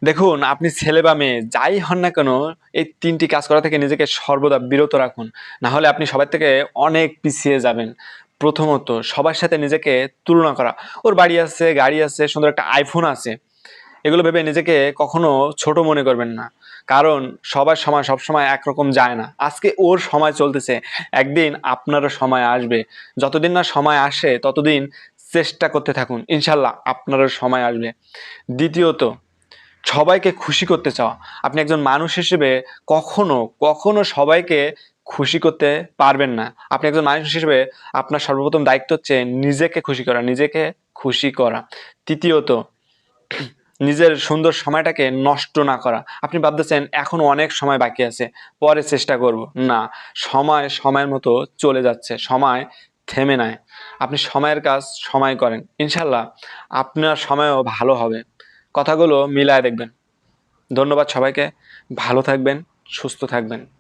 দেখুন, আপনি ছেলে বা মেয়ে যাই হন না কেন, এই ৩ টি কাজ করা থেকে নিজেকে সর্বদা বিরত রাখুন। না হলে আপনি সবার থেকে অনেক পিছিয়ে যাবেন। প্রথমত, সবার সাথে নিজেকে তুলনা করা। ওর বাড়ি আছে, গাড়ি আছে, সুন্দর একটা iPhone আছে। এগুলো ভেবে নিজেকে কখনো ছোট মনে করবেন না। কারণ সবার সময় সবসময় একরকম যায় না। আজকে ওর সময় চলতেছে, একদিন আপনারও সময় আসবে। যতদিন না সময় আসে ততদিন চেষ্টা করতে থাকুন। ইনশাআল্লাহ আপনারও সময় আসবে। দ্বিতীয়ত, সবাইকে খুশি করতে চাওয়া। আপনি একজন মানুষ হিসেবে কখনো, কখনো সবাইকে খুশি করতে পারবেন না। আপনি একজন মানুষ হিসেবে আপনার সর্বপ্রথম দায়িত্ব হচ্ছে নিজেকে খুশি করা, নিজেকে খুশি করা। তৃতীয়ত, নিজের সুন্দর সময়টাকে নষ্ট না করা। আপনি ভাবতেছেন এখনো অনেক সময় বাকি আছে, পরে চেষ্টা করব। না, সময় সময়ের মতো চলে যাচ্ছে। সময় থেমে নাই। আপনি সময়ের কাজ সময় করেন। ইনশাআল্লাহ আপনার সময়ও ভালো হবে। কথাগুলো মিলায় দেখবেন। ধন্যবাদ সবাইকে। ভালো থাকবেন, সুস্থ থাকবেন।